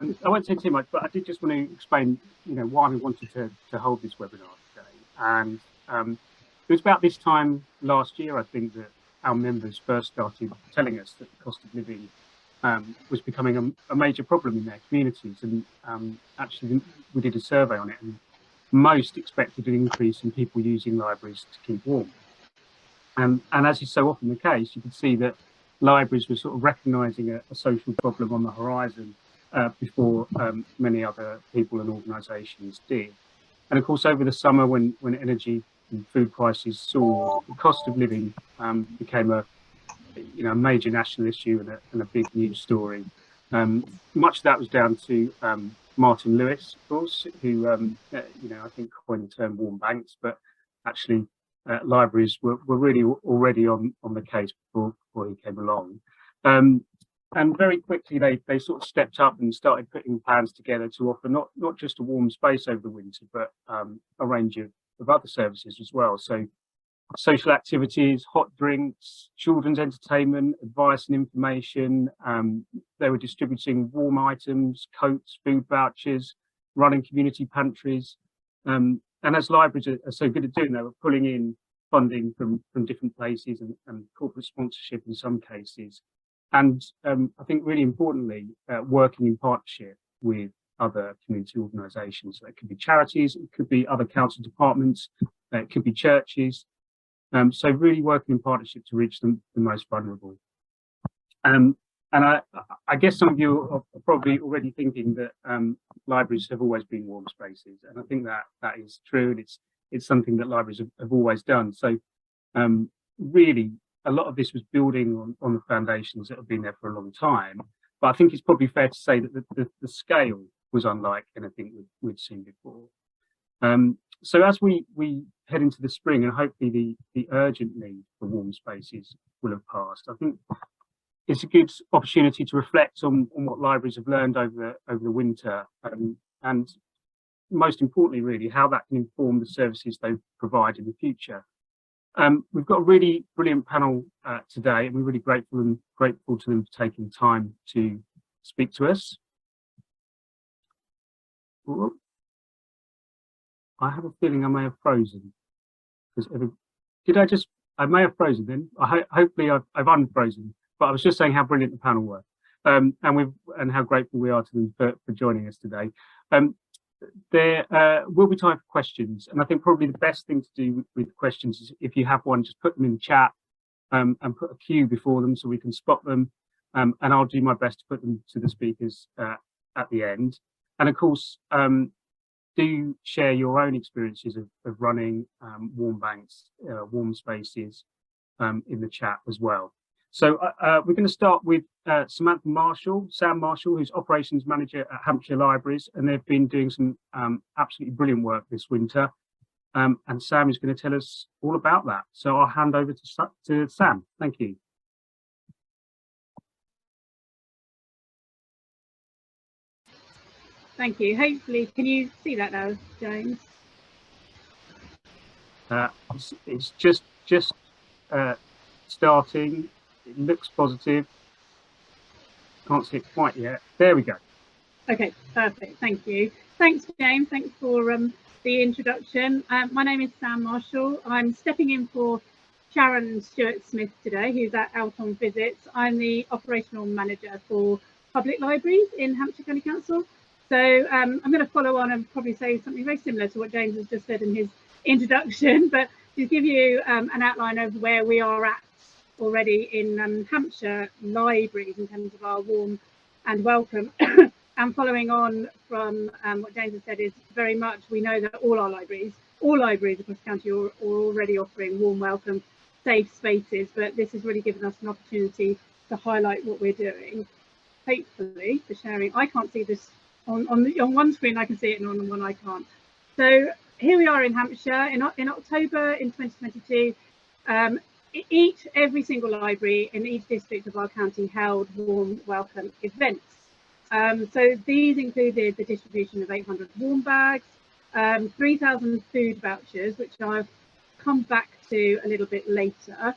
I won't say too much, but I did just want to explain, why we wanted to hold this webinar today. And it was about this time last year, I think, that our members first started telling us that the cost of living was becoming a major problem in their communities. And actually, we did a survey on it, and most expected an increase in people using libraries to keep warm. And as is so often the case, you could see that libraries were sort of recognising a social problem on the horizon before many other people and organisations did. And of course, over the summer, when energy and food prices soared, the cost of living became a major national issue and a big news story. Much of that was down to Martin Lewis, of course, who I think coined the term warm banks, but actually libraries were really already on the case before he came along. And very quickly they sort of stepped up and started putting plans together to offer not just a warm space over the winter, but a range of other services as well. So social activities, hot drinks, children's entertainment, advice and information. They were distributing warm items, coats, food vouchers, running community pantries. And as libraries are so good at doing that, we're pulling in funding from different places and corporate sponsorship in some cases. And I think really importantly, working in partnership with other community organisations. So it could be charities, it could be other council departments, it could be churches. So really working in partnership to reach the most vulnerable. And I guess some of you are probably already thinking that libraries have always been warm spaces, and I think that is true, and it's something that libraries have always done. So really, a lot of this was building on the foundations that have been there for a long time. But I think it's probably fair to say that the scale was unlike anything we'd seen before. So as we head into the spring, and hopefully the urgent need for warm spaces will have passed, I think it's a good opportunity to reflect on what libraries have learned over the winter, and most importantly, really, how that can inform the services they provide in the future. We've got a really brilliant panel today, and we're really grateful to them for taking time to speak to us. I have a feeling I may have frozen. I may have frozen then. Hopefully I've unfrozen, but I was just saying how brilliant the panel were, and how grateful we are to them for joining us today. There will be time for questions, and I think probably the best thing to do with questions is, if you have one, just put them in the chat and put a queue before them so we can spot them, and I'll do my best to put them to the speakers at the end. And of course, do share your own experiences of running warm banks, warm spaces in the chat as well. So we're going to start with Sam Marshall, who's Operations Manager at Hampshire Libraries, and they've been doing some absolutely brilliant work this winter. And Sam is going to tell us all about that. So I'll hand over to Sam. Thank you. Thank you. Hopefully, can you see that now, James? It's just starting. It looks positive. Can't see it quite yet. There we go. Okay, perfect. Thank you. Thanks, James. Thanks for the introduction. My name is Sam Marshall. I'm stepping in for Sharon Stewart-Smith today, who's out on visits. I'm the operational manager for public libraries in Hampshire County Council. So I'm going to follow on and probably say something very similar to what James has just said in his introduction, but to give you an outline of where we are at already in Hampshire libraries in terms of our warm and welcome. And following on from what James has said, is very much, we know that all libraries across the county are already offering warm welcome, safe spaces, but this has really given us an opportunity to highlight what we're doing. Hopefully, for sharing, I can't see this on one screen, I can see it, and on one I can't. So here we are in Hampshire in October in 2022. Every single library in each district of our county held warm welcome events. So these included the distribution of 800 warm bags, 3,000 food vouchers, which I'll come back to a little bit later.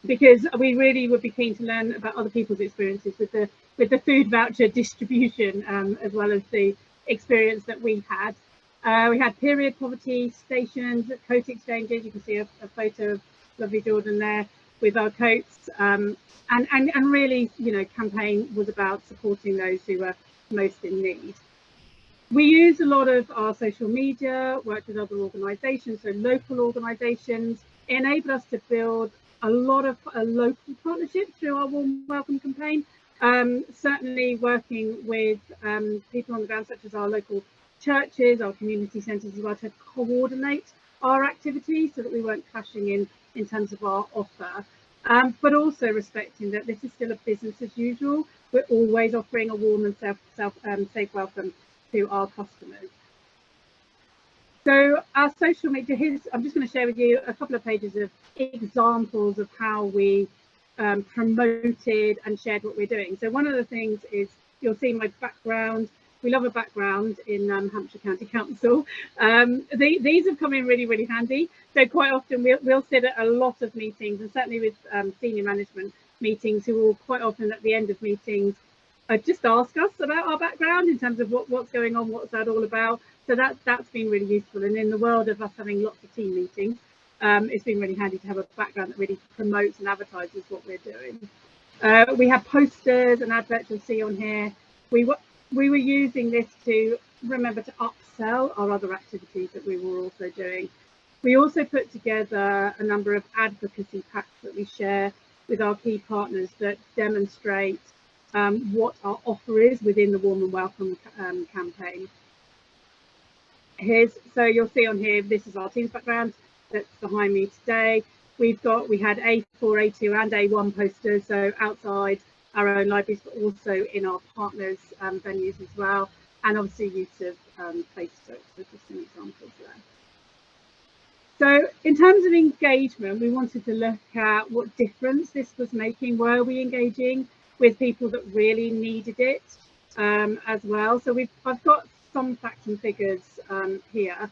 because we really would be keen to learn about other people's experiences with the food voucher distribution, as well as the experience that we had. We had period poverty stations, coat exchanges. You can see a photo of lovely Jordan there with our coats, and really, you know, campaign was about supporting those who were most in need. We used a lot of our social media, worked with other organisations, so local organisations. It enabled us to build a lot of local partnerships through our Warm Welcome campaign. Certainly working with people on the ground, such as our local churches, our community centres as well, to coordinate our activities so that we weren't clashing in terms of our offer. But also respecting that this is still a business as usual. We're always offering a warm and safe welcome to our customers. So our social media, I'm just going to share with you a couple of pages of examples of how we promoted and shared what we're doing. So one of the things is, you'll see my background. We love a background in Hampshire County Council. These have come in really, really handy. So quite often we'll sit at a lot of meetings, and certainly with senior management meetings, who will quite often at the end of meetings just ask us about our background in terms of what's going on, what's that all about. So that's been really useful. And in the world of us having lots of team meetings, it's been really handy to have a background that really promotes and advertises what we're doing. We have posters and adverts you'll see on here. We were using this to remember to upsell our other activities that we were also doing. We also put together a number of advocacy packs that we share with our key partners that demonstrate what our offer is within the Warm and Welcome campaign. So you'll see on here, this is our team's background that's behind me today. We had A4, A2 and A1 posters, so outside our own libraries, but also in our partners' venues as well, and obviously use of Facebook, so just some examples there. So in terms of engagement, we wanted to look at what difference this was making. Were we engaging with people that really needed it as well? So I've got some facts and figures here.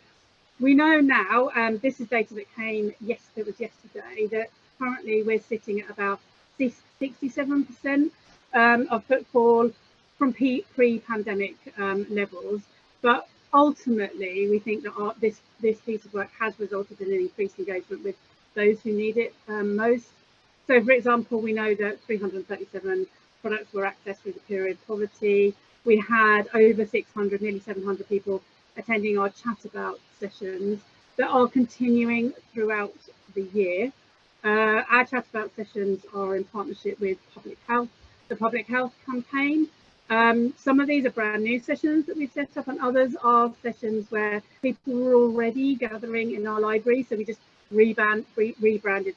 We know now, and this is data that came yesterday, that currently we're sitting at about 67% of footfall from pre-pandemic levels. But ultimately, we think that this piece of work has resulted in an increased engagement with those who need it most. So, for example, we know that 337 products were accessed through the period poverty. We had over 600, nearly 700 people attending our chat about sessions that are continuing throughout the year. Our chat about sessions are in partnership with public health, the public health campaign. Some of these are brand new sessions that we've set up, and others are sessions where people were already gathering in our library. So we just rebranded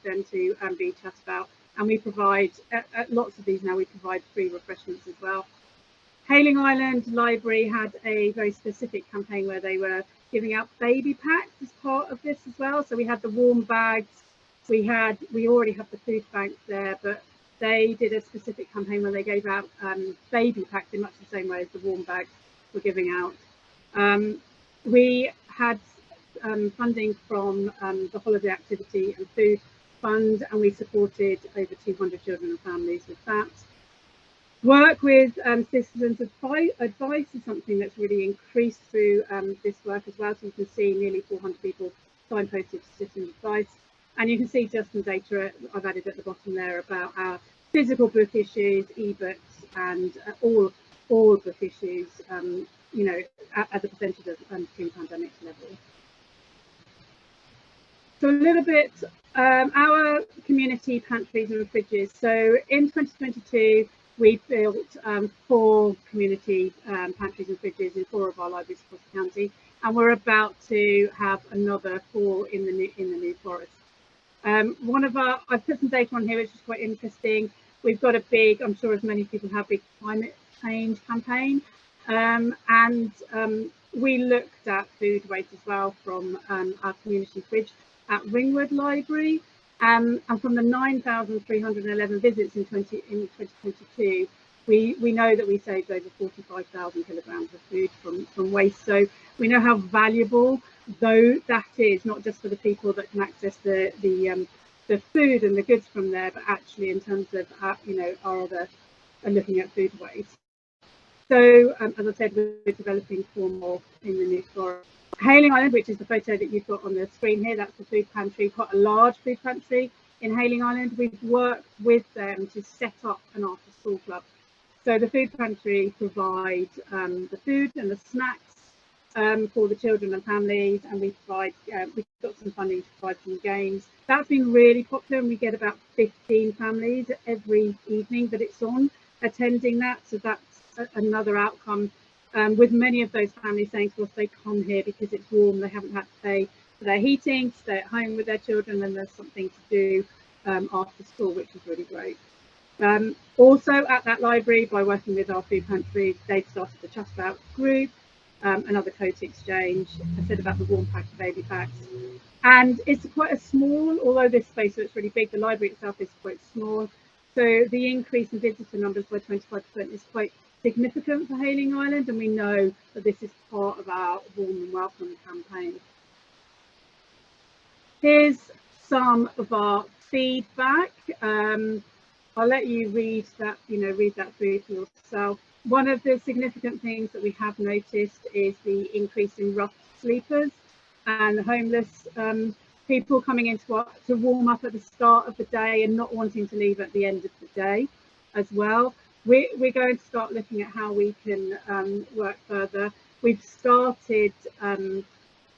them to be chat about, and we provide at lots of these now. We provide free refreshments as well. Hailing Island Library had a very specific campaign where they were giving out baby packs as part of this as well. So we had the warm bags. We already have the food banks there, but they did a specific campaign where they gave out baby packs in much the same way as the warm bags were giving out. We had funding from the Holiday Activity and Food Fund, and we supported over 200 children and families with that. Work with citizens advice is something that's really increased through this work as well. So you can see nearly 400 people signposted to citizen advice. And you can see just some data I've added at the bottom there about our physical book issues, ebooks, and all book issues, you know, as a percentage of pre-pandemic levels. So a little bit, our community pantries and fridges. So in 2022, we built 4 community pantries and fridges in 4 of our libraries across the county, and we're about to have another 4 in the New Forest. I've put some data on here which is quite interesting. We've got a big, I'm sure as many people have, big climate change campaign, and we looked at food waste as well from our community fridge at Ringwood Library, and from the 9,311 visits in 2022, we know that we saved over 45,000 kilograms of food from waste. So we know how valuable though that is, not just for the people that can access the the food and the goods from there, but actually in terms of looking at food waste. So as I said, we're developing 4 more in the New Forest. Hayling Island, which is the photo that you've got on the screen here, that's the food pantry, quite a large food pantry in Hayling Island. We've worked with them to set up an after school club. So the food pantry provides the food and the snacks for the children and families, and we provide, we've got some funding to provide some games. That's been really popular, and we get about 15 families every evening that it's on attending that. So that's another outcome, with many of those families saying to us they come here because it's warm, they haven't had to pay for their heating, stay at home with their children, and there's something to do after school, which is really great. Also at that library, by working with our food pantry, they've started the Chat About group, another coat exchange. I said about the warm pack of baby packs. And it's quite a small, although this space looks really big, the library itself is quite small. So the increase in visitor numbers by 25% is quite significant for Hayling Island, and we know that this is part of our Warm and Welcome campaign. Here's some of our feedback. I'll let you read that through for yourself. One of the significant things that we have noticed is the increase in rough sleepers and the homeless people coming into to warm up at the start of the day and not wanting to leave at the end of the day as well. We're going to start looking at how we can work further. We've started to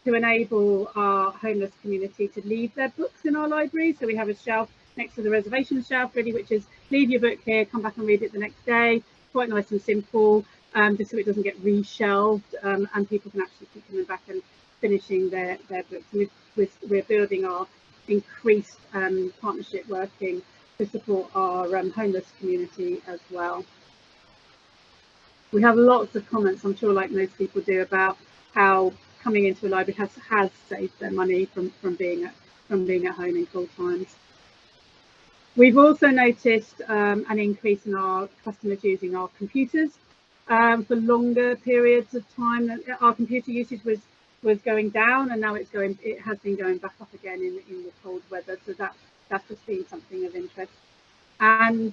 enable our homeless community to leave their books in our library. So we have a shelf next to the reservation shelf ready, which is leave your book here, come back and read it the next day. Quite nice and simple, just so it doesn't get reshelved, and people can actually keep coming back and finishing their books. We're building our increased partnership working to support our homeless community as well. We have lots of comments, I'm sure, like most people do, about how coming into a library has saved their money from being at home in cold times. We've also noticed an increase in our customers using our computers for longer periods of time. Our computer usage was going down, and now it has been going back up again in the cold weather. So that's just been something of interest. And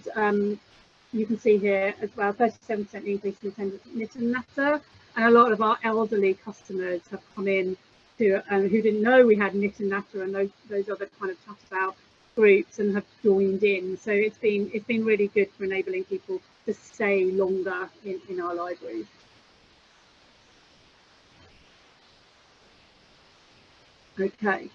you can see here as well, 37% increase in attendance at Knit and Natter, and a lot of our elderly customers have come in to who didn't know we had Knit and Natter and those other kind of Chat About groups, and have joined in. So it's been really good for enabling people to stay longer in our libraries. Okay,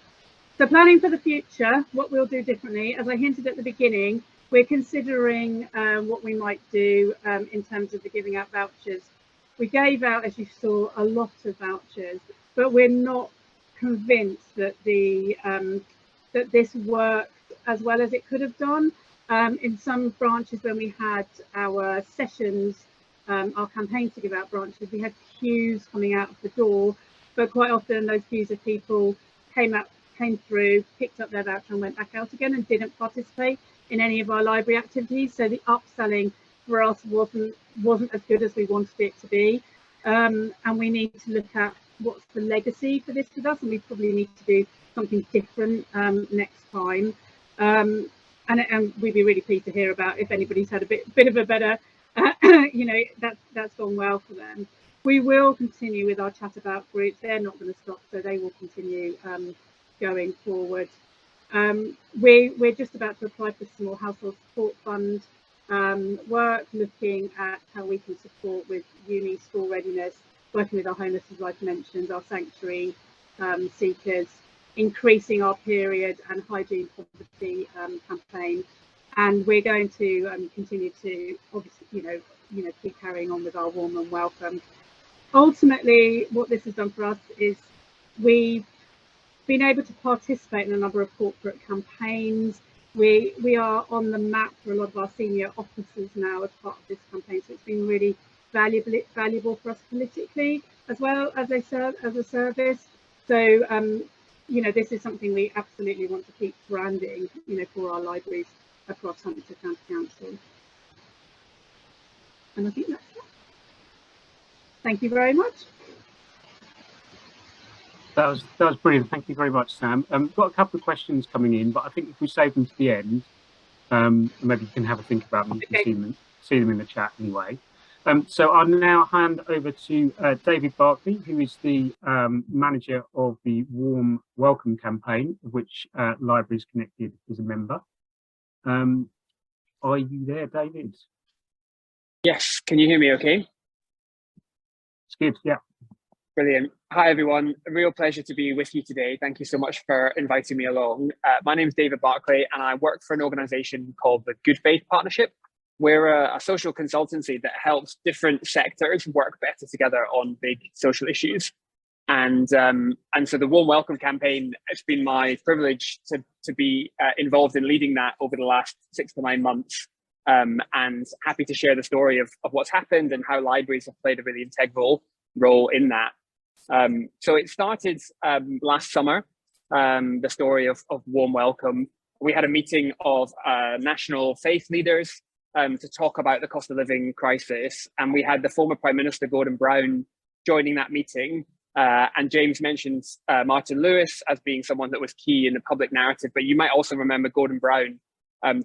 so planning for the future, what we'll do differently. As I hinted at the beginning, we're considering what we might do in terms of the giving out vouchers. We gave out, as you saw, a lot of vouchers, but we're not convinced that that this worked as well as it could have done. In some branches, when we had our sessions, our campaign to give out branches, we had queues coming out of the door, but quite often those queues of people came through, picked up their voucher and went back out again and didn't participate in any of our library activities. So the upselling for us wasn't as good as we wanted it to be. And we need to look at what's the legacy for this with us, and we probably need to do something different next time. And we'd be really pleased to hear about if anybody's had a bit of a better, that's gone well for them. We will continue with our Chat About groups. They're not going to stop, so they will continue going forward. We're just about to apply for some more household support fund work, looking at how we can support with uni school readiness, working with our homeless, as I've mentioned, our sanctuary seekers, increasing our period and hygiene poverty campaign, and we're going to continue to obviously keep carrying on with our Warm and Welcome. Ultimately, what this has done for us is we've been able to participate in a number of corporate campaigns. We are on the map for a lot of our senior officers now as part of this campaign, so it's been really valuable for us politically as well as a service. So this is something we absolutely want to keep branding, for our libraries across Hampshire County Council. And I think that's it. Thank you very much. That was brilliant. Thank you very much, Sam. Got a couple of questions coming in, but I think if we save them to the end, maybe you can have a think about them. You can Okay. see them in the chat anyway. So I'll now hand over to David Barkley, who is the manager of the Warm Welcome campaign, of which Libraries Connected is a member. Are you there, David? Yes, can you hear me okay? It's good, yeah. Brilliant. Hi, everyone. A real pleasure to be with you today. Thank you so much for inviting me along. My name is David Barkley, and I work for an organization called the Good Faith Partnership. We're a social consultancy that helps different sectors work better together on big social issues. And so the Warm Welcome campaign, it's been my privilege to be involved in leading that over the last 6 to 9 months. And happy to share the story of what's happened and how libraries have played a really integral role in that. So it started last summer, the story of Warm Welcome. We had a meeting of national faith leaders to talk about the cost of living crisis. And we had the former Prime Minister, Gordon Brown, joining that meeting. And James mentioned Martin Lewis as being someone that was key in the public narrative, but you might also remember Gordon Brown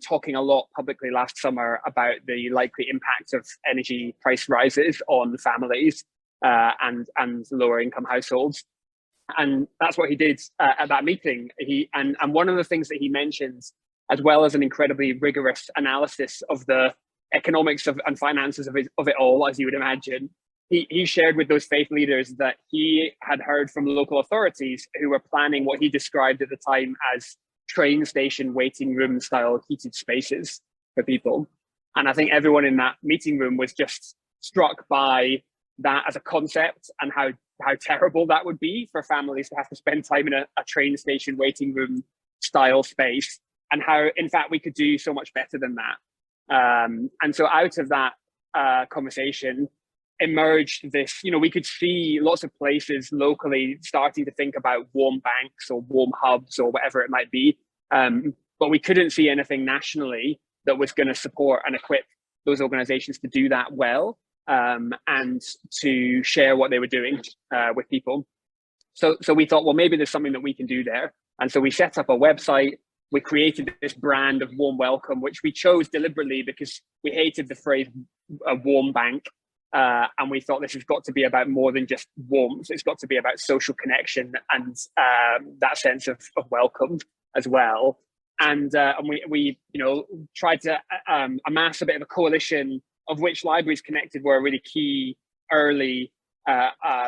talking a lot publicly last summer about the likely impact of energy price rises on families and lower income households. And that's what he did at that meeting. And one of the things that he mentions, as well as an incredibly rigorous analysis of the economics and finances of it all, as you would imagine, he shared with those faith leaders that he had heard from local authorities who were planning what he described at the time as train station waiting room style heated spaces for people. And I think everyone in that meeting room was just struck by that as a concept and how terrible that would be for families to have to spend time in a train station waiting room style space, and how, in fact, we could do so much better than that. And so out of that conversation emerged this, we could see lots of places locally starting to think about warm banks or warm hubs or whatever it might be. But we couldn't see anything nationally that was going to support and equip those organizations to do that well, and to share what they were doing with people. So we thought, well, maybe there's something that we can do there. And so we set up a website. We created this brand of Warm Welcome, which we chose deliberately because we hated the phrase a warm bank. And we thought this has got to be about more than just warmth. It's got to be about social connection and that sense of welcome as well. And we tried to amass a bit of a coalition, of which Libraries Connected were a really key early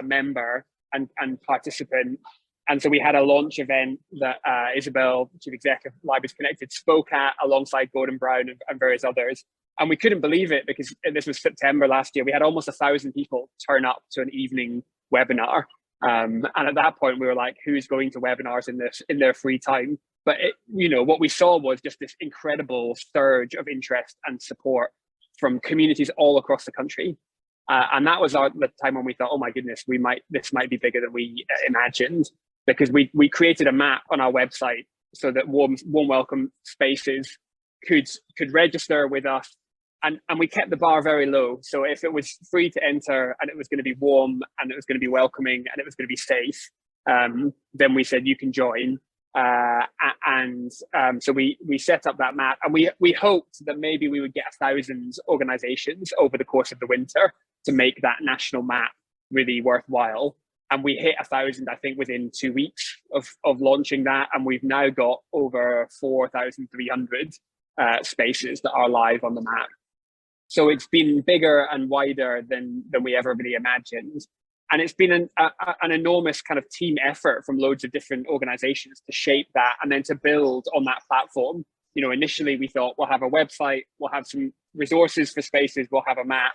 member and participant. And so we had a launch event that Isabel, Chief Executive of Libraries Connected, spoke at alongside Gordon Brown and various others. And we couldn't believe it because this was September last year. We had almost 1,000 people turn up to an evening webinar. And at that point, we were like, who's going to webinars in their free time? But what we saw was just this incredible surge of interest and support from communities all across the country. And that was the time when we thought, oh my goodness, this might be bigger than we imagined, because we created a map on our website so that warm welcome spaces could register with us. And we kept the bar very low. So if it was free to enter and it was going to be warm and it was going to be welcoming and it was going to be safe, then we said, you can join. So we set up that map, and we hoped that maybe we would get 1,000 organizations over the course of the winter to make that national map really worthwhile. And we hit 1,000, I think, within 2 weeks of launching that. And we've now got over 4,300 spaces that are live on the map. So it's been bigger and wider than we ever really imagined. And it's been an enormous kind of team effort from loads of different organizations to shape that and then to build on that platform. Initially we thought we'll have a website, we'll have some resources for spaces, we'll have a map.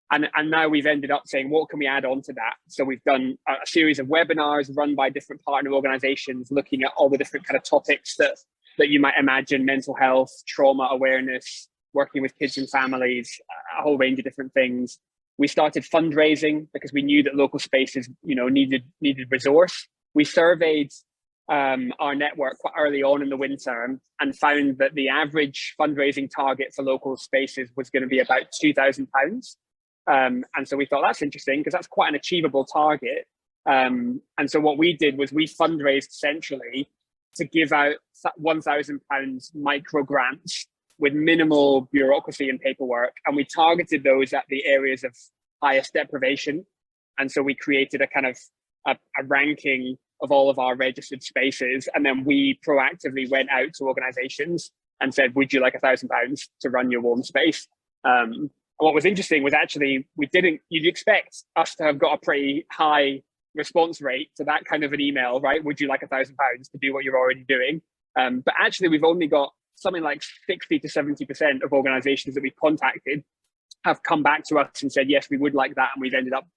And now we've ended up saying, what can we add on to that? So we've done a series of webinars run by different partner organizations, looking at all the different kind of topics that you might imagine: mental health, trauma awareness, working with kids and families, a whole range of different things. We started fundraising because we knew that local spaces, needed resource. We surveyed our network quite early on in the winter and found that the average fundraising target for local spaces was going to be about £2,000. And so we thought, that's interesting because that's quite an achievable target. And so what we did was we fundraised centrally to give out £1,000 micro grants with minimal bureaucracy and paperwork. And we targeted those at the areas of highest deprivation. And so we created a kind of a ranking of all of our registered spaces. And then we proactively went out to organizations and said, would you like £1,000 to run your warm space? What was interesting was actually, you'd expect us to have got a pretty high response rate to that kind of an email, right? Would you like £1,000 to do what you're already doing? But actually, we've only got something like 60 to 70% of organizations that we contacted have come back to us and said, yes, we would like that. And we've ended up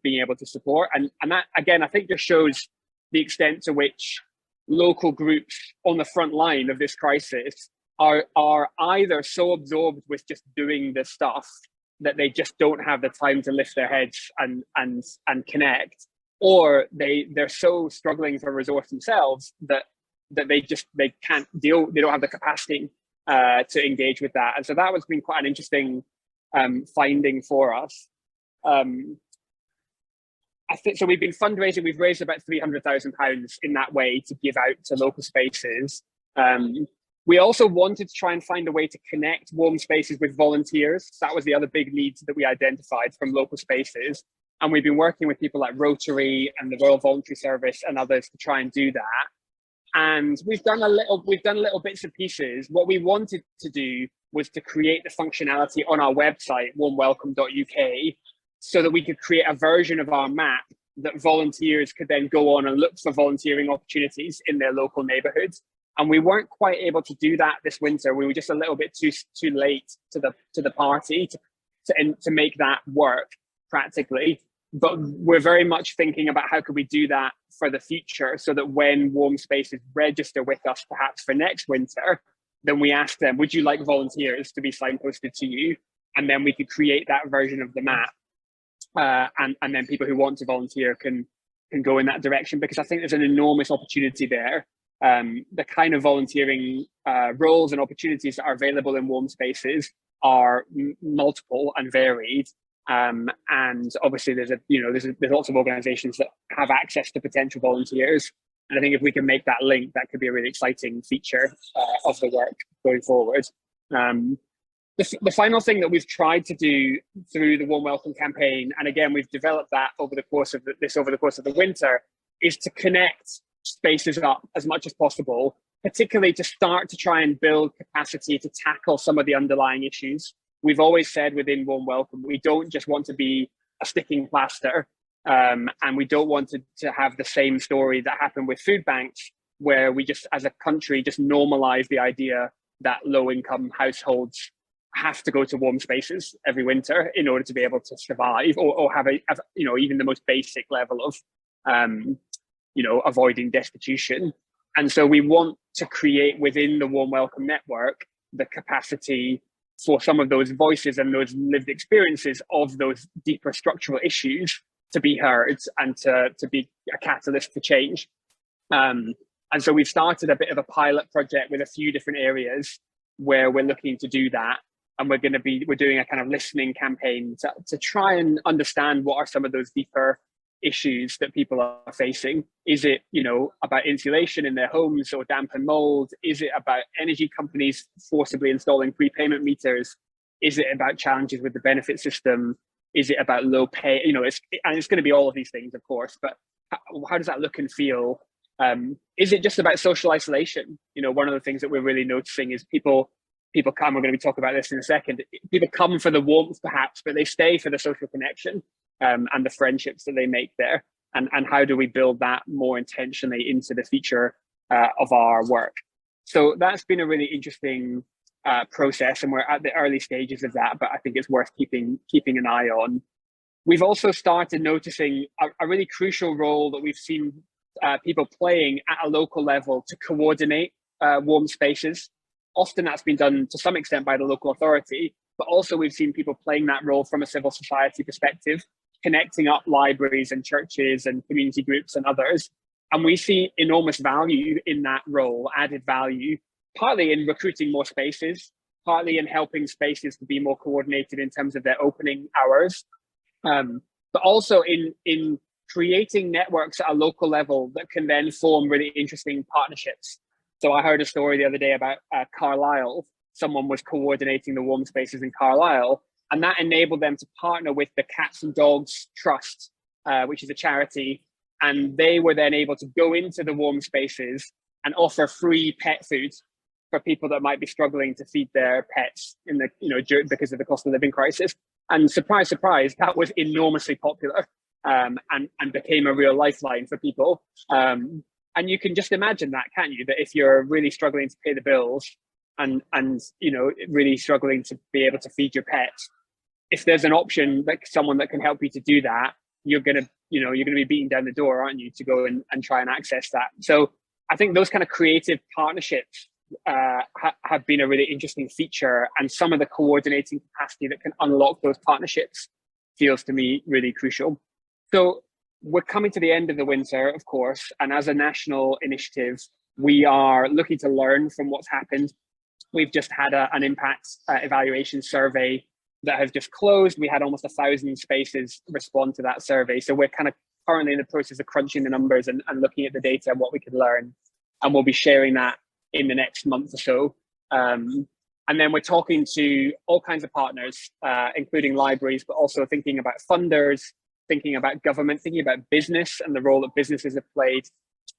being able to support. And that, again, I think just shows the extent to which local groups on the front line of this crisis are either so absorbed with just doing the stuff that they just don't have the time to lift their heads and connect, or they're so struggling for resource themselves that they can't deal, they don't have the capacity to engage with that. And so that has been quite an interesting finding for us. I think so. We've been fundraising. We've raised about £300,000 in that way to give out to local spaces. We also wanted to try and find a way to connect warm spaces with volunteers. That was the other big need that we identified from local spaces. And we've been working with people like Rotary and the Royal Voluntary Service and others to try and do that. And we've done little bits and pieces. What we wanted to do was to create the functionality on our website, warmwelcome.uk, so that we could create a version of our map that volunteers could then go on and look for volunteering opportunities in their local neighborhoods. And we weren't quite able to do that this winter. We were just a little bit too late to the party to make that work practically. But we're very much thinking about how could we do that for the future, so that when warm spaces register with us, perhaps for next winter, then we ask them, would you like volunteers to be signposted to you? And then we could create that version of the map. And then people who want to volunteer can go in that direction, because I think there's an enormous opportunity there. The kind of volunteering roles and opportunities that are available in warm spaces are multiple and varied. And obviously there's lots of organizations that have access to potential volunteers. And I think if we can make that link, that could be a really exciting feature of the work going forward. The final thing that we've tried to do through the Warm Welcome campaign, and again, we've developed that over the course of the winter, is to connect spaces up as much as possible, particularly to start to try and build capacity to tackle some of the underlying issues. We've always said within Warm Welcome, we don't just want to be a sticking plaster, and we don't want to have the same story that happened with food banks, where we just, as a country, just normalize the idea that low-income households have to go to warm spaces every winter in order to be able to survive, or have even the most basic level of avoiding destitution. And so we want to create within the Warm Welcome network the capacity for some of those voices and those lived experiences of those deeper structural issues to be heard and to be a catalyst for change. And so we've started a bit of a pilot project with a few different areas where we're looking to do that. And we're doing a kind of listening campaign to try and understand what are some of those deeper issues that people are facing. Is it, about insulation in their homes or damp and mold? Is it about energy companies forcibly installing prepayment meters? Is it about challenges with the benefit system? Is it about low pay? It's going to be all of these things, of course, but how does that look and feel? Is it just about social isolation? One of the things that we're really noticing is people come, we're going to be talking about this in a second, people come for the warmth perhaps, but they stay for the social connection and the friendships that they make there. And how do we build that more intentionally into the future of our work? So that's been a really interesting process, and we're at the early stages of that, but I think it's worth keeping an eye on. We've also started noticing a really crucial role that we've seen people playing at a local level to coordinate warm spaces. Often that's been done to some extent by the local authority, but also we've seen people playing that role from a civil society perspective, connecting up libraries and churches and community groups and others. And we see enormous value in that role, added value, partly in recruiting more spaces, partly in helping spaces to be more coordinated in terms of their opening hours, but also in creating networks at a local level that can then form really interesting partnerships. So I heard a story the other day about Carlisle. Someone was coordinating the warm spaces in Carlisle, and that enabled them to partner with the Cats and Dogs Trust, which is a charity. And they were then able to go into the warm spaces and offer free pet food for people that might be struggling to feed their pets in the, because of the cost of living crisis. And surprise, surprise, that was enormously popular, and became a real lifeline for people. And you can just imagine that, can't you? That if you're really struggling to pay the bills and really struggling to be able to feed your pets, if there's an option, like someone that can help you to do that, you're gonna be beating down the door, aren't you, to go and try and access that. So I think those kind of creative partnerships have been a really interesting feature, and some of the coordinating capacity that can unlock those partnerships feels to me really crucial. So we're coming to the end of the winter, of course, and as a national initiative, we are looking to learn from what's happened. We've just had an impact evaluation survey that has just closed. We had almost 1,000 spaces respond to that survey. So we're kind of currently in the process of crunching the numbers and looking at the data and what we could learn. And we'll be sharing that in the next month or so. And then we're talking to all kinds of partners, including libraries, but also thinking about funders, thinking about government, thinking about business and the role that businesses have played,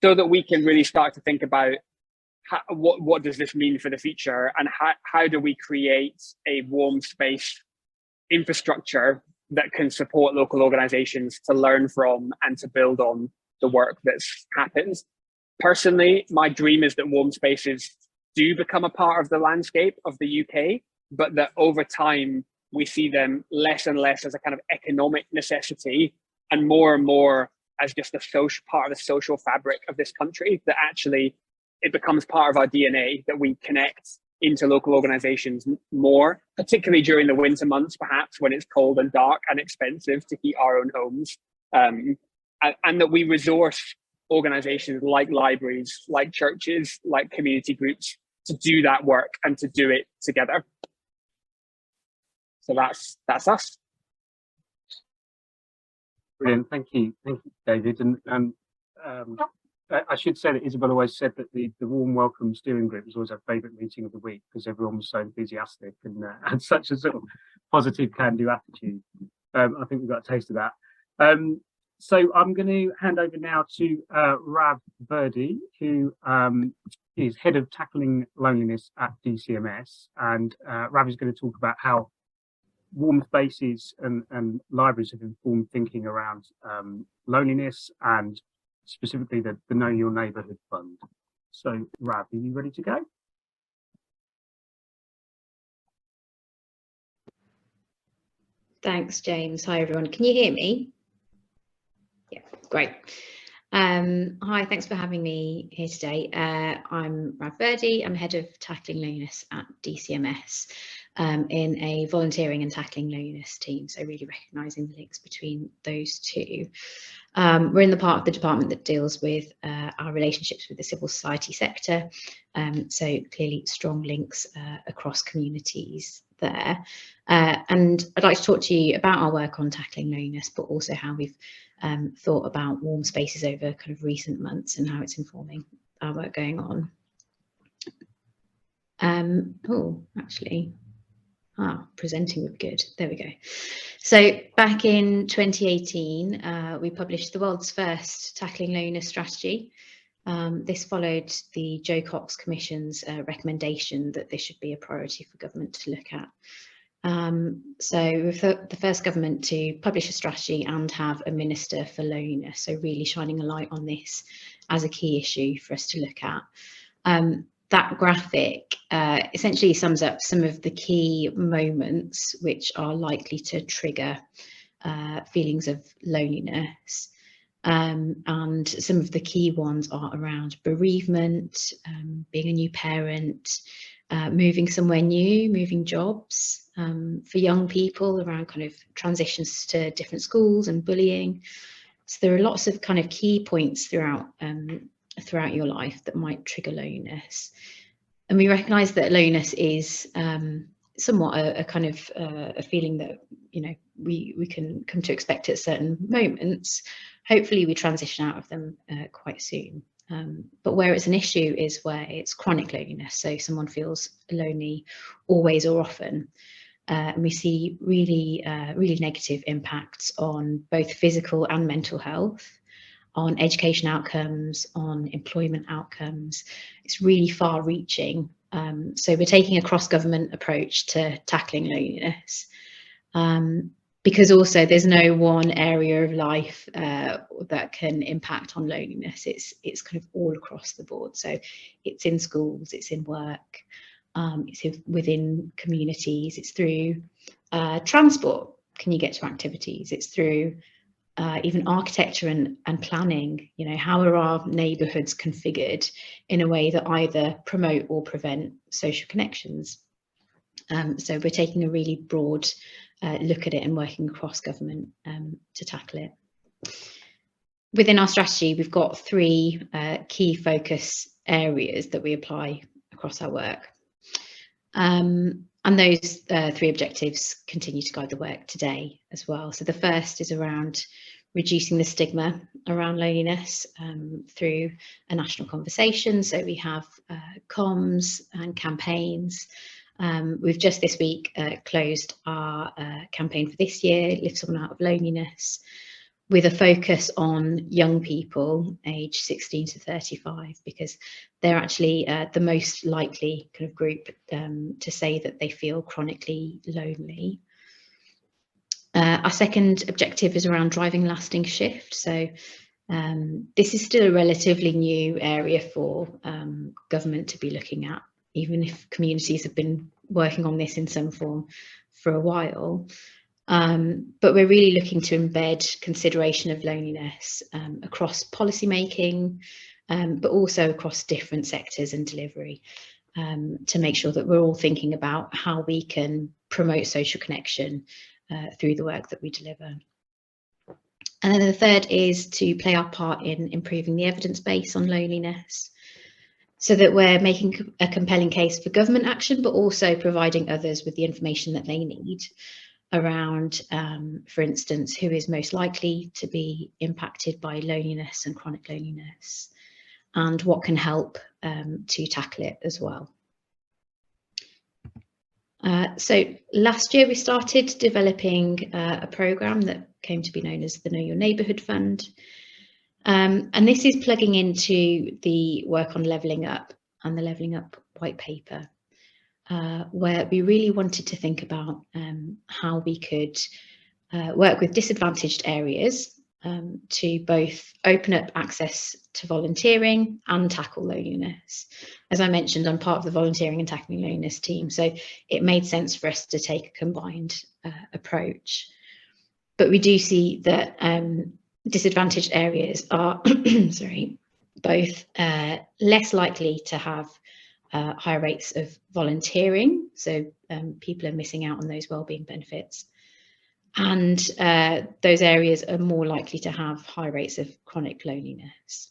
so that we can really start to think about what does this mean for the future, and how do we create a warm space infrastructure that can support local organizations to learn from and to build on the work that's happened. Personally, my dream is that warm spaces do become a part of the landscape of the UK, but that over time we see them less and less as a kind of economic necessity and more as just a social part of the social fabric of this country, that actually it becomes part of our DNA, that we connect into local organizations more, particularly during the winter months, perhaps when it's cold and dark and expensive to heat our own homes, and that we resource organizations like libraries, like churches, like community groups to do that work and to do it together. So that's us. Brilliant, thank you, David. And I should say that Isabel always said that the warm welcome steering group was always our favourite meeting of the week, because everyone was so enthusiastic and had such a sort of positive can-do attitude. I think we got a taste of that. So I'm going to hand over now to Rav Verdi, who is head of tackling loneliness at DCMS, and Rav is going to talk about how warm spaces and libraries have informed thinking around loneliness, and specifically the Know Your Neighbourhood Fund. So Rav, are you ready to go? Thanks, James. Hi, everyone. Can you hear me? Yeah, great. Hi, thanks for having me here today. I'm Rav Verdi. I'm head of tackling loneliness at DCMS, in a volunteering and tackling loneliness team. So really recognising the links between those two. We're in the part of the department that deals with our relationships with the civil society sector. So clearly strong links across communities there. And I'd like to talk to you about our work on tackling loneliness, but also how we've thought about warm spaces over kind of recent months and how it's informing our work going on. Presenting would be good. There we go. So back in 2018, we published the world's first tackling loneliness strategy. This followed the Joe Cox Commission's recommendation that this should be a priority for government to look at. So we're the first government to publish a strategy and have a minister for loneliness, so really shining a light on this as a key issue for us to look at. That graphic essentially sums up some of the key moments which are likely to trigger feelings of loneliness. And some of the key ones are around bereavement, being a new parent, moving somewhere new, moving jobs, for young people around kind of transitions to different schools and bullying. So there are lots of kind of key points throughout your life that might trigger loneliness. And we recognise that loneliness is somewhat a kind of a feeling that, you know, we can come to expect at certain moments. Hopefully we transition out of them quite soon. But where it's an issue is where it's chronic loneliness, so someone feels lonely always or often. And we see really negative impacts on both physical and mental health, on education outcomes, on employment outcomes. It's really far reaching. So we're taking a cross-government approach to tackling loneliness, because also there's no one area of life that can impact on loneliness. It's kind of all across the board. So it's in schools, it's in work, it's within communities, it's through transport. Can you get to activities? It's through even architecture and planning. You know, how are our neighbourhoods configured in a way that either promote or prevent social connections? So we're taking a really broad look at it and working across government to tackle it. Within our strategy, we've got 3 key focus areas that we apply across our work. And those 3 objectives continue to guide the work today as well. So the first is around reducing the stigma around loneliness through a national conversation. So we have comms and campaigns. We've just this week closed our campaign for this year, Lift Someone Out of Loneliness, with a focus on young people aged 16 to 35, because they're actually the most likely kind of group to say that they feel chronically lonely. Our second objective is around driving lasting shift. So this is still a relatively new area for government to be looking at, even if communities have been working on this in some form for a while. But we're really looking to embed consideration of loneliness across policy making, but also across different sectors and delivery, to make sure that we're all thinking about how we can promote social connection through the work that we deliver. And then the third is to play our part in improving the evidence base on loneliness, so that we're making a compelling case for government action, but also providing others with the information that they need around, for instance, who is most likely to be impacted by loneliness and chronic loneliness, and what can help to tackle it as well. So last year we started developing a programme that came to be known as the Know Your Neighbourhood Fund. And this is plugging into the work on levelling up and the Levelling Up white paper, where we really wanted to think about how we could work with disadvantaged areas to both open up access to volunteering and tackle loneliness. As I mentioned, I'm part of the volunteering and tackling loneliness team, so it made sense for us to take a combined approach. But we do see that disadvantaged areas are sorry, both less likely to have higher rates of volunteering, so people are missing out on those wellbeing benefits, and those areas are more likely to have high rates of chronic loneliness.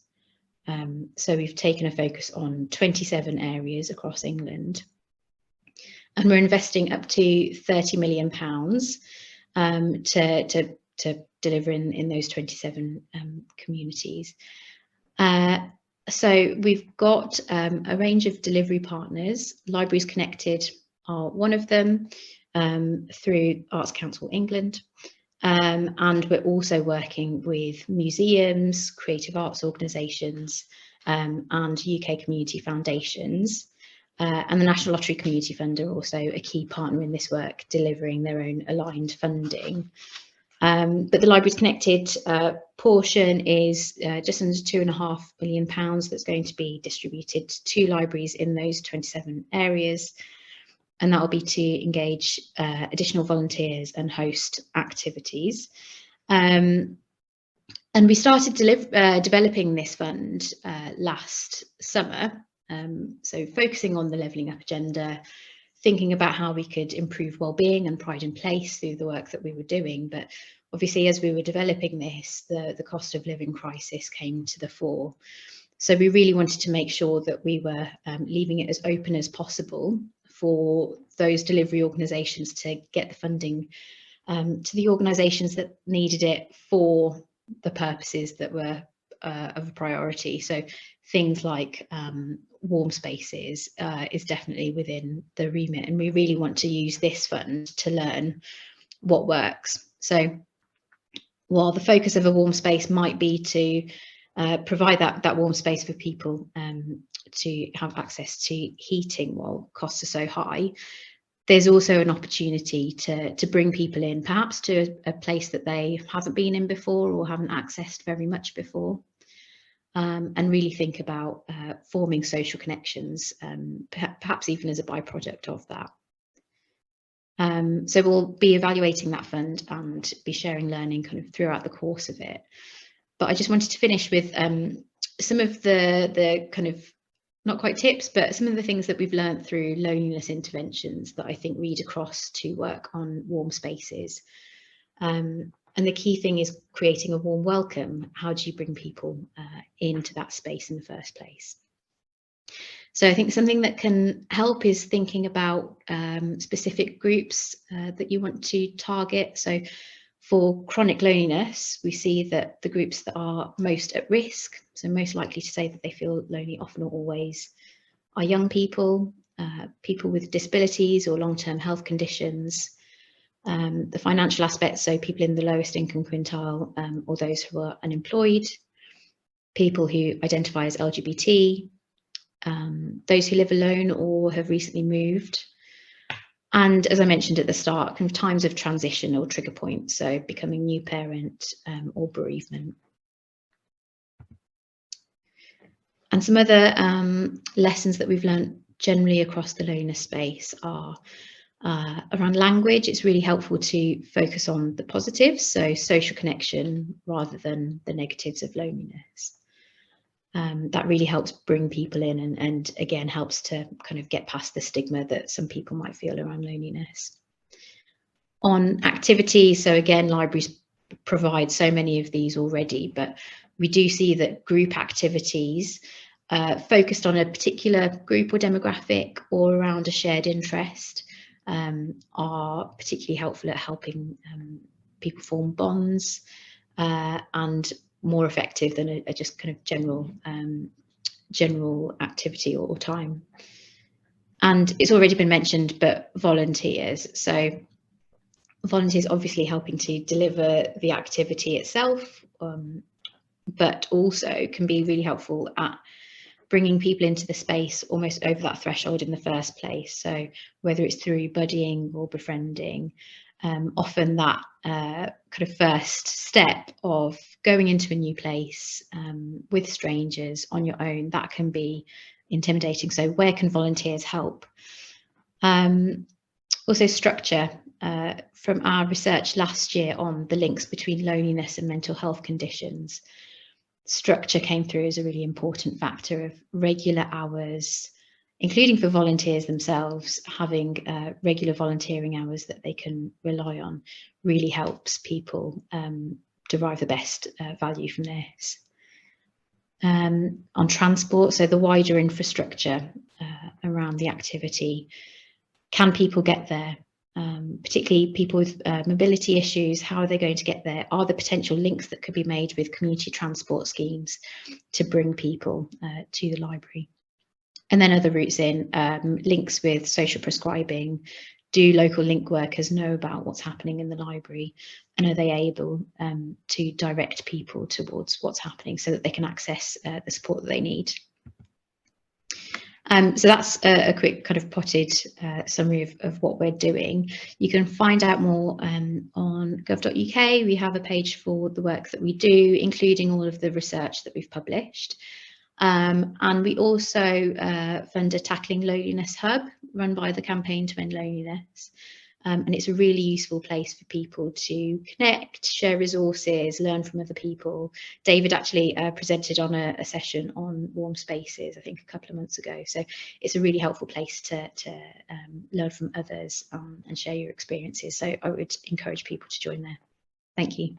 So we've taken a focus on 27 areas across England, and we're investing up to £30 million to deliver in those 27 communities. So we've got a range of delivery partners. Libraries Connected are one of them, through Arts Council England, and we're also working with museums, creative arts organisations, and UK community foundations, and the National Lottery Community Fund are also a key partner in this work, delivering their own aligned funding. But the Libraries Connected portion is just under £2.5 million that's going to be distributed to libraries in those 27 areas, and that will be to engage additional volunteers and host activities. And we started developing this fund last summer, so focusing on the Levelling Up agenda, thinking about how we could improve wellbeing and pride in place through the work that we were doing. But obviously, as we were developing this, the cost of living crisis came to the fore. So we really wanted to make sure that we were leaving it as open as possible for those delivery organisations to get the funding to the organisations that needed it for the purposes that were of a priority. So things like warm spaces is definitely within the remit, and we really want to use this fund to learn what works. So while the focus of a warm space might be to provide that warm space for people to have access to heating while costs are so high, there's also an opportunity to bring people in, perhaps to a place that they haven't been in before or haven't accessed very much before, and really think about forming social connections, perhaps even as a byproduct of that. So we'll be evaluating that fund and be sharing learning kind of throughout the course of it. But I just wanted to finish with some of the kind of, not quite tips, but some of the things that we've learned through loneliness interventions that I think read across to work on warm spaces. And the key thing is creating a warm welcome. How do you bring people into that space in the first place? So I think something that can help is thinking about specific groups that you want to target. So for chronic loneliness, we see that the groups that are most at risk, so most likely to say that they feel lonely often or always, are young people, people with disabilities or long-term health conditions, the financial aspects, so people in the lowest income quintile or those who are unemployed, people who identify as LGBT, those who live alone or have recently moved, and as I mentioned at the start, kind of times of transition or trigger points, so becoming new parent or bereavement. And some other lessons that we've learned generally across the loneliness space are around language. It's really helpful to focus on the positives, so social connection rather than the negatives of loneliness. That really helps bring people in and again helps to kind of get past the stigma that some people might feel around loneliness. On activities, so again, libraries provide so many of these already, but we do see that group activities focused on a particular group or demographic or around a shared interest are particularly helpful at helping people form bonds and more effective than a just kind of general activity or time. And it's already been mentioned, but volunteers. So volunteers obviously helping to deliver the activity itself, but also can be really helpful at bringing people into the space almost over that threshold in the first place. So whether it's through buddying or befriending, often that kind of first step of going into a new place with strangers on your own, that can be intimidating. So where can volunteers help? Also structure. From our research last year on the links between loneliness and mental health conditions, structure came through as a really important factor of regular hours, including for volunteers themselves. Having regular volunteering hours that they can rely on really helps people derive the best value from this. On transport, so the wider infrastructure around the activity. Can people get there? Particularly people with mobility issues, how are they going to get there? Are there potential links that could be made with community transport schemes to bring people to the library? And then other routes in, links with social prescribing. Do local link workers know about what's happening in the library? And are they able to direct people towards what's happening so that they can access the support that they need? So that's a quick kind of potted summary of what we're doing. You can find out more on gov.uk. We have a page for the work that we do, including all of the research that we've published. And we also fund a Tackling Loneliness Hub run by the Campaign to End Loneliness. And it's a really useful place for people to connect, share resources, learn from other people. David actually presented on a session on warm spaces, I think a couple of months ago. So it's a really helpful place to learn from others and share your experiences. So I would encourage people to join there. Thank you.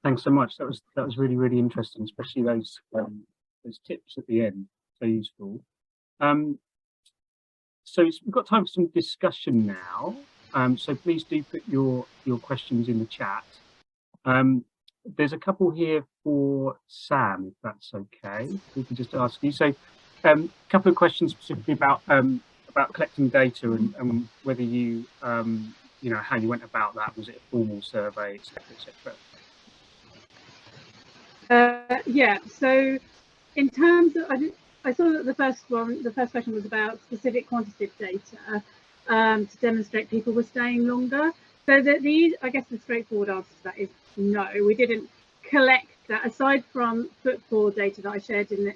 Thanks so much. That was really, really interesting, especially those tips at the end. So useful. So we've got time for some discussion now. So please do put your questions in the chat. There's a couple here for Sam, if that's okay. We can just ask you. So a couple of questions specifically about collecting data and whether you, you know, how you went about that. Was it a formal survey, et cetera, et cetera? Yeah, so in terms of, I saw that the first question was about specific quantitative data to demonstrate people were staying longer. So I guess the straightforward answer to that is no, we didn't collect that aside from footfall data that I shared in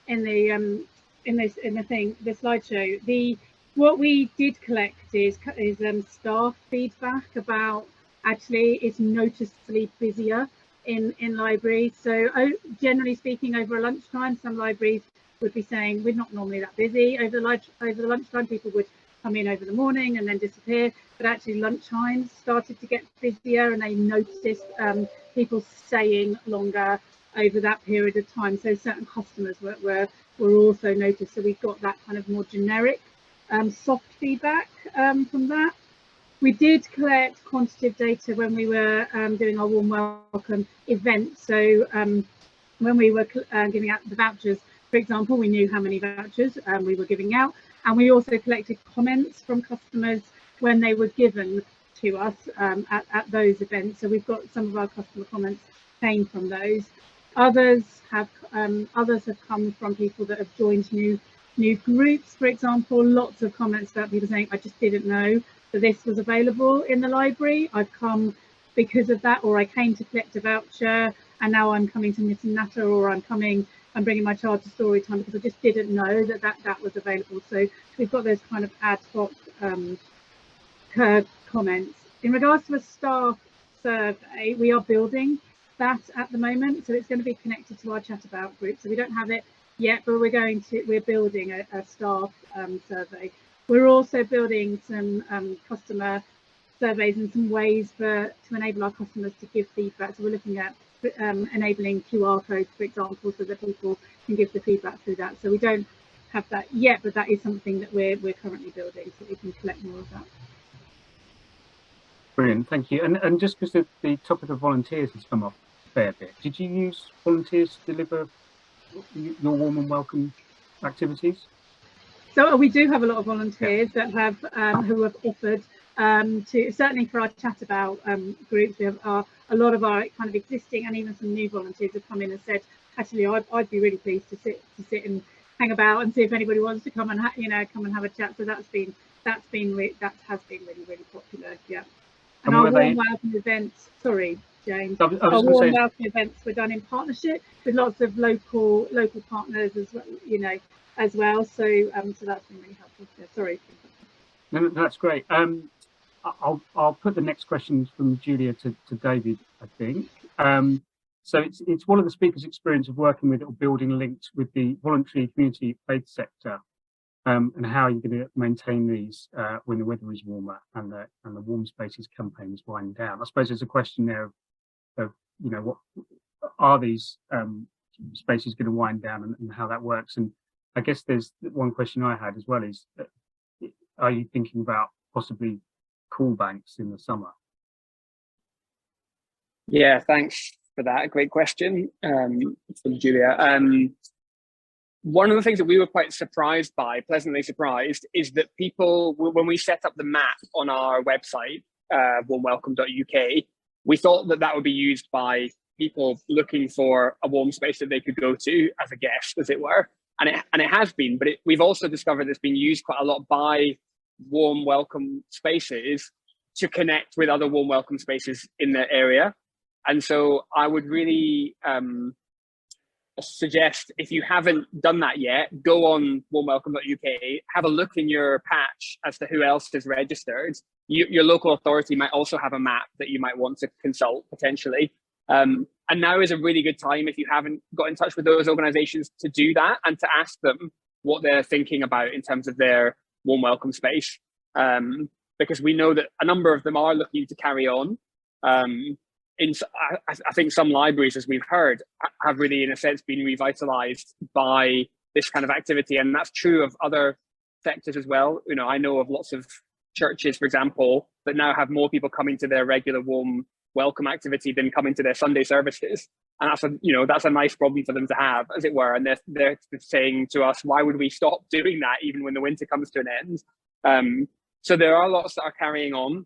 the slideshow. What we did collect is staff feedback about actually it's noticeably busier in libraries. So generally speaking, over a lunchtime, some libraries would be saying we're not normally that busy. Over the lunchtime, people would come in over the morning and then disappear. But actually, lunchtime started to get busier, and they noticed people staying longer over that period of time. So certain customers were also noticed. So we got that kind of more generic soft feedback from that. We did collect quantitative data when we were doing our warm welcome event. So when we were giving out the vouchers, for example, we knew how many vouchers we were giving out, and we also collected comments from customers when they were given to us at those events. So we've got some of our customer comments came from those. Others have come from people that have joined new groups. For example, lots of comments about people saying, I just didn't know that this was available in the library. I've come because of that, or I came to collect a voucher and now I'm coming to Knit and Natter, or I'm bringing my child to story time because I just didn't know that was available. So we've got those kind of ad hoc comments. In regards to a staff survey, we are building that at the moment, so it's going to be connected to our chat about group. So we don't have it yet, but we're building a staff survey. We're also building some customer surveys and some ways to enable our customers to give feedback. So we're looking at enabling QR codes, for example, so that people can give the feedback through that. So we don't have that yet, but that is something that we're currently building, so we can collect more of that. Brilliant, thank you. And just because the topic of volunteers has come up a fair bit, did you use volunteers to deliver your warm and welcome activities? So we do have a lot of volunteers that have who have offered to, certainly for our chat about groups. We have a lot of our kind of existing and even some new volunteers have come in and said, actually, I'd be really pleased to sit and hang about and see if anybody wants to come and come and have a chat. So that has been really popular. Yeah. And our warm welcome events. Sorry, James. Our warm welcome events were done in partnership with lots of local partners as well. As well. So so that's been really helpful. Yeah, sorry. No, that's great. I'll put the next questions from Julia to David, I think. So it's one of the speakers' experience of working with or building links with the voluntary community faith sector, and how you're going to maintain these when the weather is warmer and the Warm Spaces campaign is winding down. I suppose there's a question there of what are these spaces going to wind down and how that works. And I guess there's one question I had as well is, are you thinking about possibly call banks in the summer? Yeah, thanks for that. Great question from Julia. One of the things that we were quite pleasantly surprised, is that people, when we set up the map on our website, warmwelcome.uk, we thought that would be used by people looking for a warm space that they could go to as a guest, as it were. And it has been, but we've also discovered it's been used quite a lot by warm welcome spaces to connect with other warm welcome spaces in the area. And so I would really suggest, if you haven't done that yet, go on warmwelcome.uk, have a look in your patch as to who else is registered. Your local authority might also have a map that you might want to consult potentially. And now is a really good time, if you haven't got in touch with those organizations, to do that and to ask them what they're thinking about in terms of their warm welcome space. Because we know that a number of them are looking to carry on. I think some libraries, as we've heard, have really, in a sense, been revitalized by this kind of activity. And that's true of other sectors as well. You know, I know of lots of churches, for example, that now have more people coming to their regular warm welcome activity than coming to their Sunday services. And that's a, you know, that's a nice problem for them to have, as it were. And they're saying to us, why would we stop doing that even when the winter comes to an end? So there are lots that are carrying on,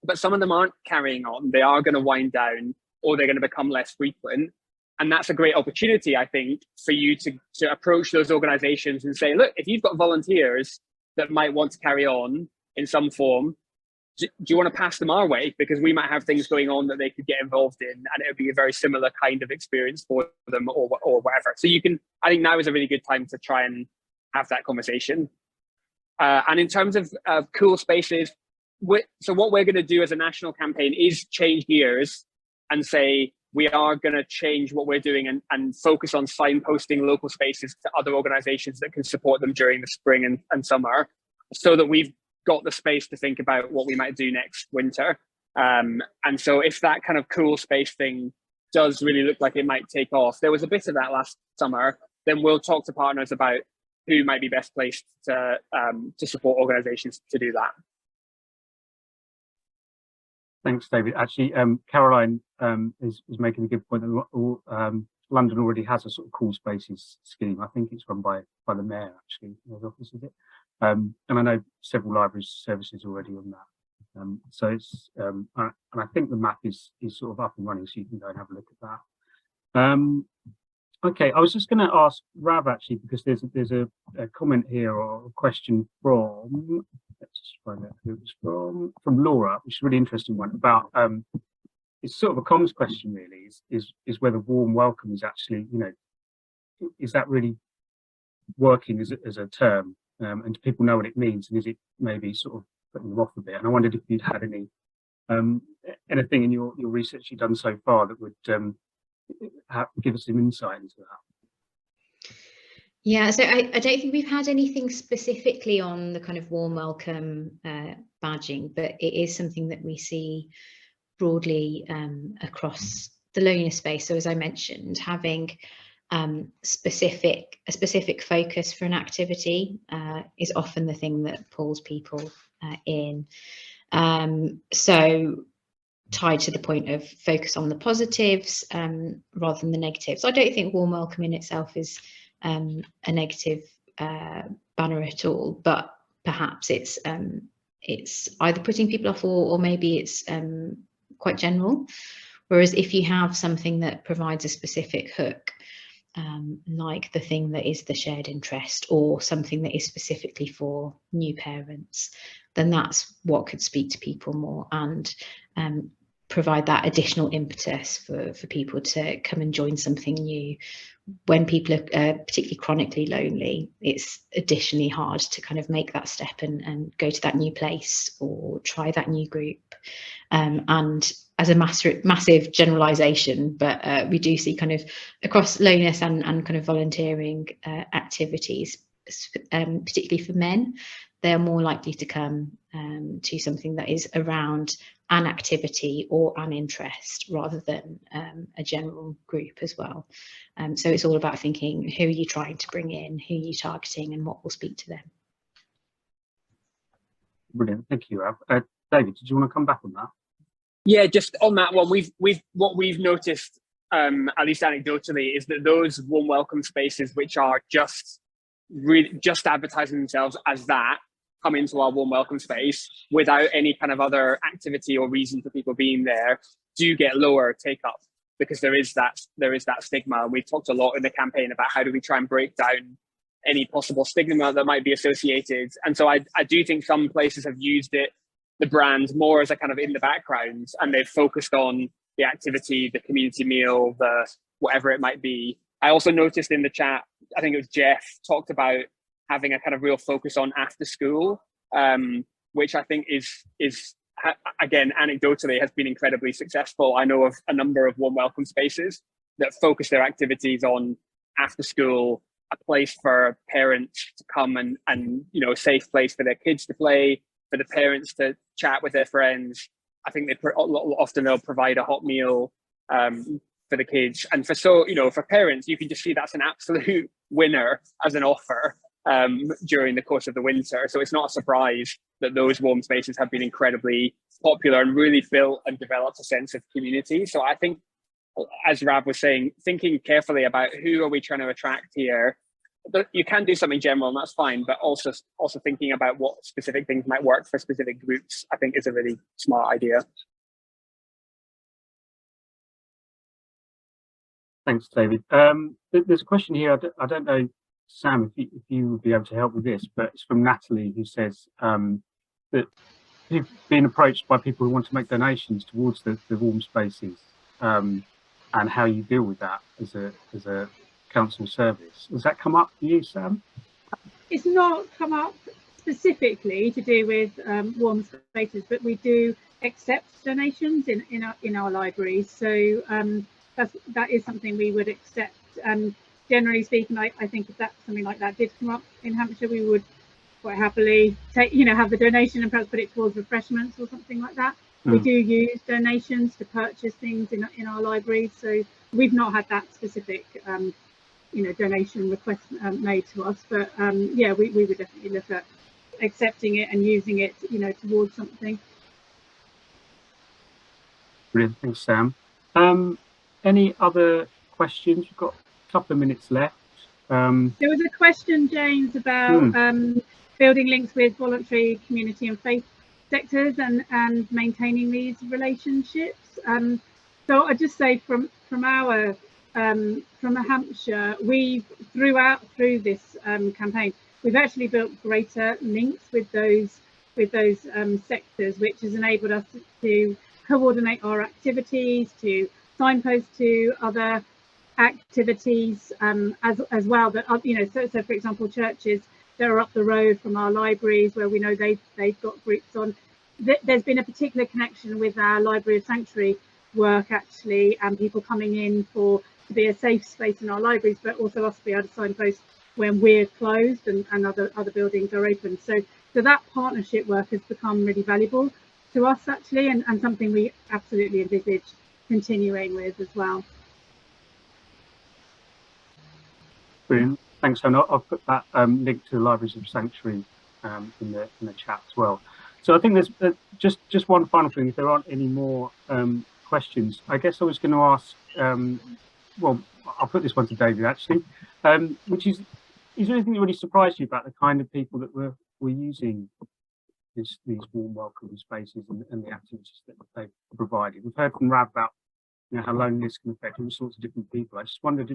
but some of them aren't carrying on. They are going to wind down, or they're going to become less frequent. And that's a great opportunity, I think, for you to approach those organizations and say, look, if you've got volunteers that might want to carry on in some form, do you want to pass them our way? Because we might have things going on that they could get involved in, and it would be a very similar kind of experience for them, or whatever. So you can, I think now is a really good time to try and have that conversation. And in terms of cool spaces, so what we're going to do as a national campaign is change gears and say, we are going to change what we're doing and focus on signposting local spaces to other organizations that can support them during the spring and summer, so that we've got the space to think about what we might do next winter. And so if that kind of cool space thing does really look like it might take off, there was a bit of that last summer, then we'll talk to partners about who might be best placed to support organizations to do that. Thanks, David. Actually, Caroline is making a good point that London already has a sort of cool spaces scheme. I think it's run by the mayor, actually, in his office, is it? And I know several library services already on that. So it's and I think the map is sort of up and running, so you can go and have a look at that. Okay, I was just going to ask Rav, actually, because there's a comment here, or a question from, let's just find out who it's from Laura, which is a really interesting one about, it's sort of a comms question really, is whether warm welcome is actually, you know, is that really working as a term, and do people know what it means, and is it maybe sort of putting them off a bit? And I wondered if you'd had any anything in your research you've done so far that would give us some insight into that. Yeah, so I don't think we've had anything specifically on the kind of warm welcome badging, but it is something that we see broadly across the loner space. So as I mentioned, having a specific focus for an activity is often the thing that pulls people in. So tied to the point of focus on the positives rather than the negatives. I don't think warm welcome in itself is a negative banner at all, but perhaps it's either putting people off, or maybe it's quite general. Whereas if you have something that provides a specific hook, like the thing that is the shared interest, or something that is specifically for new parents, then that's what could speak to people more and provide that additional impetus for people to come and join something new. When people are particularly chronically lonely, it's additionally hard to kind of make that step and go to that new place or try that new group. And as a massive generalization, but we do see kind of across loneliness and kind of volunteering activities, particularly for men, they're more likely to come to something that is around an activity or an interest rather than a general group as well. So it's all about thinking, who are you trying to bring in, who are you targeting, and what will speak to them. Brilliant, thank you, Rav. David, did you want to come back on that? Yeah, just on that one, what we've noticed, at least anecdotally, is that those warm welcome spaces which are just advertising themselves as that come into our warm welcome space without any kind of other activity or reason for people being there do get lower take up, because there is that stigma. We've talked a lot in the campaign about how do we try and break down any possible stigma that might be associated. And so I do think some places have used the brand more as a kind of in the background, and they've focused on the activity, the community meal, the whatever it might be. I also noticed in the chat, I think it was Jeff, talked about having a kind of real focus on after school, which I think is again, anecdotally has been incredibly successful. I know of a number of warm welcome spaces that focus their activities on after school, a place for parents to come and you know, a safe place for their kids to play, for the parents to chat with their friends. I think often they'll provide a hot meal for the kids, and for parents, you can just see that's an absolute winner as an offer during the course of the winter. So it's not a surprise that those warm spaces have been incredibly popular and really built and developed a sense of community. So I think, as Rav was saying, thinking carefully about who are we trying to attract here. You can do something general and that's fine, but also thinking about what specific things might work for specific groups, I think is a really smart idea. Thanks, David. There's a question here. I don't know, Sam, if you would be able to help with this, but it's from Natalie, who says that you've been approached by people who want to make donations towards the warm spaces, and how you deal with that as a council service. Has that come up for you, Sam? It's not come up specifically to do with warm spaces, but we do accept donations in our libraries. So that is something we would accept. Generally speaking, I think if something like that did come up in Hampshire, we would quite happily take, have the donation and perhaps put it towards refreshments or something like that. We do use donations to purchase things in our libraries, so we've not had that specific donation request made to us, but yeah, we would definitely look at accepting it and using it towards something. Brilliant, thanks, Sam. Any other questions? We've got a couple of minutes left. There was a question, James, about building links with voluntary, community and faith sectors and maintaining these relationships. So I'd just say from Hampshire, we've through this campaign, we've actually built greater links with those sectors, which has enabled us to coordinate our activities, to signpost to other activities as well. But so for example, churches that are up the road from our libraries, where we know they've got groups on. There's been a particular connection with our Library of Sanctuary work actually, and people coming in to be a safe space in our libraries, but also us to be able to signpost when we're closed and other buildings are open. So that partnership work has become really valuable to us actually, and something we absolutely envisage continuing with as well. Brilliant, thanks, Hannah. I'll put that link to the Libraries of Sanctuary in the chat as well. So I think there's just one final thing. If there aren't any more questions, I guess I was going to ask. Well, I'll put this one to David actually, which is there anything that really surprised you about the kind of people that were using these warm welcome spaces and the activities that they've provided? We've heard from Rav about how loneliness can affect all sorts of different people. I just wondered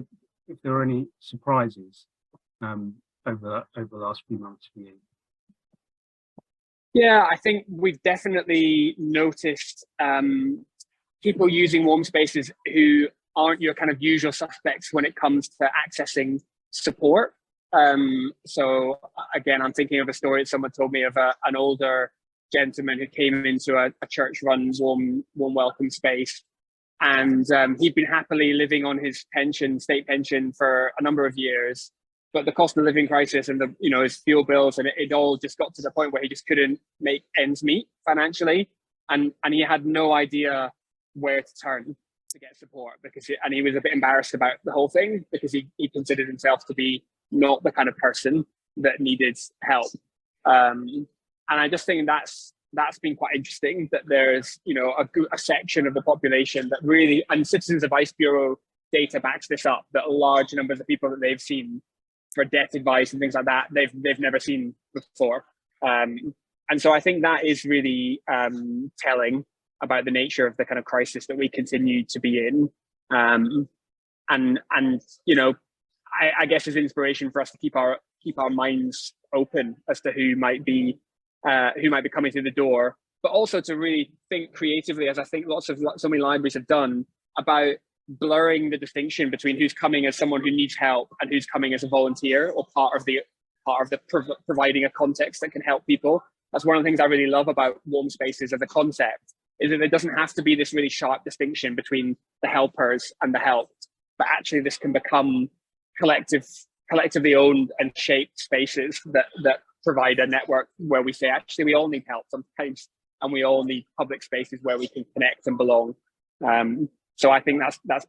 if there were any surprises over the last few months for you. Yeah, I think we've definitely noticed people using warm spaces who aren't your kind of usual suspects when it comes to accessing support. So again, I'm thinking of a story that someone told me of an older gentleman who came into a church-run warm welcome space, and he'd been happily living on his state pension for a number of years. But the cost of living crisis and his fuel bills, and it all just got to the point where he just couldn't make ends meet financially, and he had no idea where to turn to get support, and he was a bit embarrassed about the whole thing because he considered himself to be not the kind of person that needed help. And I just think that's been quite interesting, that there's a section of the population that really, and Citizens Advice Bureau data backs this up, that large numbers of people that they've seen for debt advice and things like that, they've never seen before. And so I think that is really telling about the nature of the kind of crisis that we continue to be in. I guess is inspiration for us to keep our minds open as to who might be coming through the door, but also to really think creatively, as I think so many libraries have done, about blurring the distinction between who's coming as someone who needs help and who's coming as a volunteer or part of the providing a context that can help people. That's one of the things I really love about warm spaces as a concept, is that there doesn't have to be this really sharp distinction between the helpers and the helped, but actually this can become collectively owned and shaped spaces that provide a network where we say, actually, we all need help sometimes, and we all need public spaces where we can connect and belong. So I think that's